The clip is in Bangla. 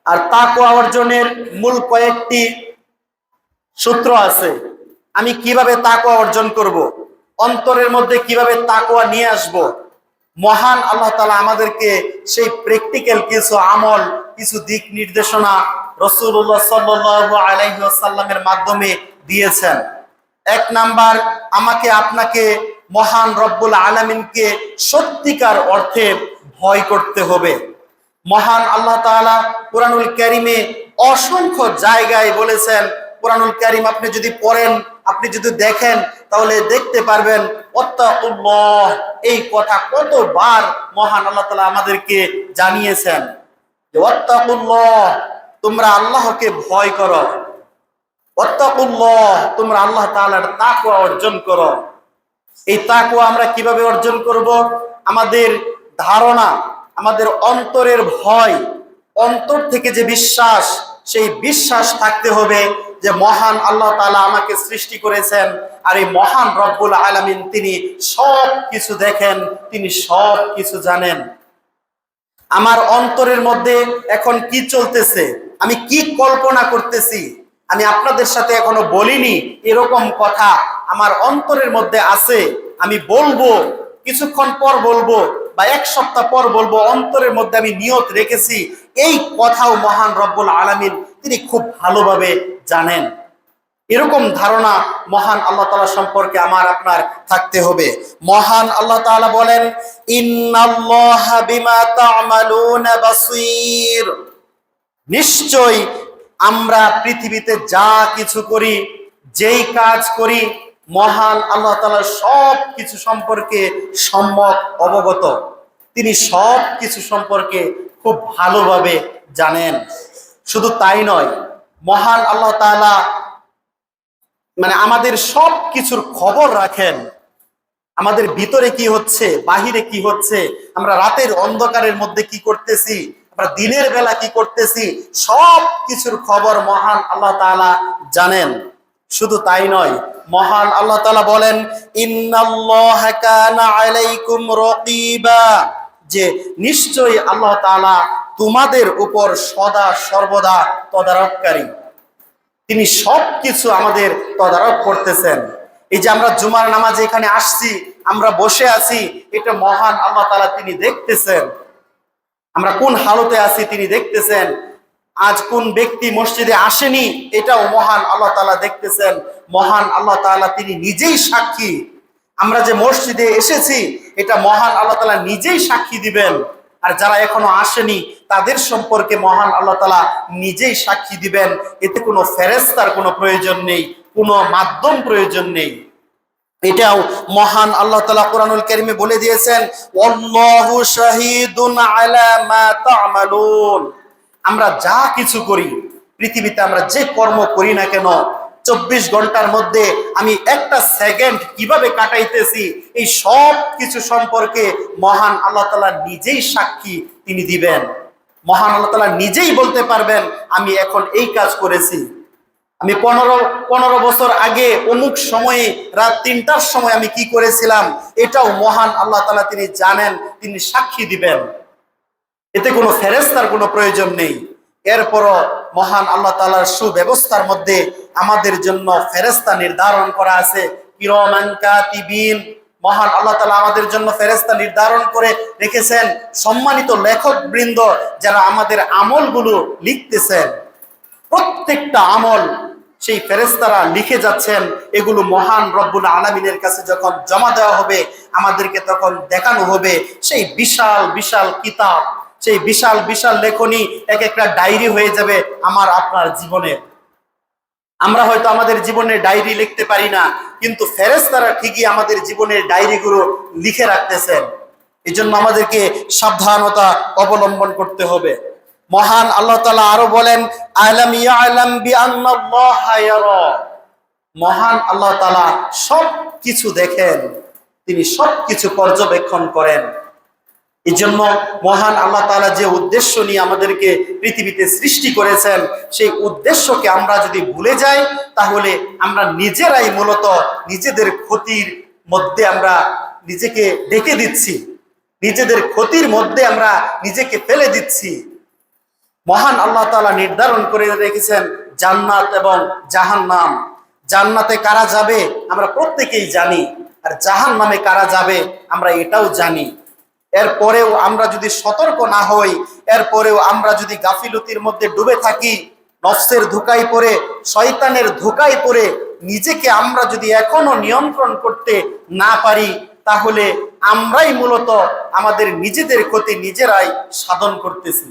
আর তাকওয়া অর্জনের মূল কয়েকটি সূত্র আছে। আমি কিভাবে তাকওয়া অর্জন করব, অন্তরের মধ্যে কিভাবে তাকওয়া নিয়ে আসব। মহান আল্লাহ তাআলা আমাদেরকে সেই প্র্যাকটিক্যাল কিছু আমল, কিছু দিক নির্দেশনা রাসূলুল্লাহ সাল্লাল্লাহু আলাইহি ওয়াসাল্লামের মাধ্যমে দিয়েছেন। এক নাম্বার, আমাকে আপনাকে মহান রব্বুল আলামিনকে সত্যিকার অর্থে ভয় করতে হবে। মহান আল্লাহ তাআলা কুরআনুল কারীমে অসংখ্য জায়গায় বলেছেন। কুরআনুল কারীম আপনি যদি পড়েন, আপনি যদি দেখেন, তাহলে দেখতে পারবেন ওয়াত্তাকুল্লাহ এই কথা কতবার মহান আল্লাহ তাআলা আমাদেরকে জানিয়েছেন যে ওয়াত্তাকুল্লাহ, তোমরা আল্লাহকে ভয় করো। ওয়াত্তাকুল্লাহ, তোমরা আল্লাহ তাআলার তাকওয়া অর্জন করো। এই তাকওয়া আমরা কিভাবে অর্জন করব? আমাদের ধারণা, আমাদের অন্তরের ভয়, অন্তর থেকে যে বিশ্বাস, সেই বিশ্বাস থাকতে হবে যে মহান আল্লাহ তাআলা আমাকে সৃষ্টি করেছেন, আর এই মহান রব্বুল আলামিন তিনি সব কিছু দেখেন, তিনি সব কিছু জানেন। আমার অন্তরের মধ্যে এখন কি চলতেছে, আমি কি কল্পনা করতেছি, আমি আপনাদের সাথে এখনো বলিনি এরকম কথা আমার অন্তরের মধ্যে আছে। আমি বলবো, কিছুক্ষণ পর বলবো বা এক সপ্তাহ পর বলবো, অন্তরের মধ্যে আমি নিয়ত রেখেছি। এই কথাও মহান রব্বুল আলামিন তিনি খুব ভালোভাবে জানেন। এরকম ধারণা মহান আল্লাহ তাআলা সম্পর্কে আমার আপনার থাকতে হবে। মহান আল্লাহ তাআলা বলেন, ইন্নাল্লাহা বিমা তা'মালুনা বাসীর, নিশ্চয় আমরা পৃথিবীতে যা কিছু করি, যেই কাজ করি, মহান আল্লাহ তাআলা সব কিছু সম্পর্কে সম্যক অবগত। তিনি সব কিছু সম্পর্কে খুব ভালোভাবে জানেন। শুধু তাই নয়, মহান আল্লাহ তাআলা আমাদের সব কিছুর খবর রাখেন। আমাদের ভিতরে কি হচ্ছে, বাহিরে কি হচ্ছে, আমরা রাতের অন্ধকারের মধ্যে কি করতেছি, আমরা দিনের বেলা কি করতেছি, সব কিছুর খবর মহান আল্লাহ তাআলা জানেন। শুধু তাই নয়, মহান আল্লাহ তাআলা বলেন, ইন্নাল্লাহা কানা আলাইকুম রাকিবা, যে নিশ্চয়ই আল্লাহ তাআলা তোমাদের উপর সদা সর্বদা তদারককারী। তিনি সব কিছু আমাদের তদারক করতেছেন। এই যে আমরা জুমার নামাজে এখানে আসছি, আমরা বসে আছি, এটা মহান আল্লাহ তাআলা তিনি দেখতেছেন। আমরা কোন হালতে আছি তিনি দেখতেছেন। আজ কোন ব্যক্তি মসজিদে আসেনি, এটাও মহান আল্লাহ তাআলা দেখতেছেন। মহান আল্লাহ তাআলা তিনি নিজেই সাক্ষী। আমরা যে মসজিদে এসেছি, এটা মহান আল্লাহ তাআলা নিজেই সাক্ষী দিবেন। আর যারা এখনো আসেনি তাদের সম্পর্কে মহান আল্লাহ তাআলা নিজেই সাক্ষী দিবেন। এতে কোনো ফেরেশতার কোনো প্রয়োজন নেই, কোনো মাধ্যম প্রয়োজন নেই। এটাও মহান আল্লাহ তাআলা কুরআনুল কারীমে বলে দিয়েছেন, ওয়াল্লাহু শাহীদুন আলা মা তা'মালুন। আমরা যা কিছু করি, পৃথিবীতে আমরা যে কর্ম করি না কেন, 24 ঘন্টার মধ্যে আমি একটা সেকেন্ড কিভাবে কাটাইতেছি, এই সব কিছু সম্পর্কে মহান আল্লাহ তাআলা নিজেই সাক্ষী তিনি দিবেন। মহান আল্লাহ তাআলা নিজেই বলতে পারবেন, আমি এখন এই কাজ করেছি, আমি 15 বছর আগে অমুক সময়ে রাত 3টার সময় আমি কি করেছিলাম, এটাও মহান আল্লাহ তাআলা তিনি জানেন, তিনি সাক্ষী দিবেন। এতে কোনো ফেরেশতার কোনো প্রয়োজন নেই। এরপরও মহান আল্লাহ তাআলার সুব্যবস্থার মধ্যে আমাদের জন্য ফেরেশতা নির্ধারণ করা আছে, কিরামান কাতিবিন। মহান আল্লাহ তাআলা আমাদের জন্য ফেরেশতা নির্ধারণ করে রেখেছেন, সম্মানিত লেখক বৃন্দ যারা আমাদের আমলগুলো লিখতেছেন। প্রত্যেকটা আমল সেই ফেরেশতারা লিখে যাচ্ছেন। এগুলো মহান রব্বুল আলামিনের কাছে যখন জমা দেওয়া হবে, আমাদেরকে তখন দেখানো হবে সেই বিশাল বিশাল কিতাব, সেই বিশাল বিশাল লেখনী, এক একটা ডায়েরি হয়ে যাবে আমার আপনার জীবনে। আমরা হয়তো আমাদের জীবনের ডায়েরি লিখতে পারি না, কিন্তু ফেরেশতারা ঠিকই আমাদের জীবনের ডায়েরিগুলো লিখে রাখতেছেন। এই জন্য আমাদেরকে সাবধানতা অবলম্বন করতে হবে। মহান আল্লাহ তাআলা আরো বলেন, আলাম ইয়ালাম বিআন্নাল্লাহা ইয়ারা। মহান আল্লাহ তাআলা সব কিছু দেখেন, তিনি সব কিছু পর্যবেক্ষণ করেন। এই জন্য মহান আল্লাহ তাআলা যে উদ্দেশ্য নিয়ে আমাদেরকে পৃথিবীতে সৃষ্টি করেছেন, সেই উদ্দেশ্যকে আমরা যদি ভুলে যাই, তাহলে আমরা নিজেরাই মূলত নিজেদের ক্ষতির মধ্যে আমরা নিজেকে ডেকে দিচ্ছি, নিজেদের ক্ষতির মধ্যে আমরা নিজেকে ফেলে দিচ্ছি। মহান আল্লাহ তাআলা নির্ধারণ করে রেখেছেন জান্নাত এবং জাহান্নাম। জান্নাতে কারা যাবে আমরা প্রত্যেকেই জানি, আর জাহান্নামে কারা যাবে আমরা এটাও জানি। এরপরেও আমরা যদি সতর্ক না হই, এরপরেও আমরা যদি গাফিলতির মধ্যে ডুবে থাকি, নফসের ধোঁকায় পড়ে, শয়তানের ধোঁকায় পড়ে নিজেকে আমরা যদি এখনো নিয়ন্ত্রণ করতে না পারি, তাহলে আমরাই মূলত আমাদের নিজেদের ক্ষতি নিজেরাই সাধন করতেছি।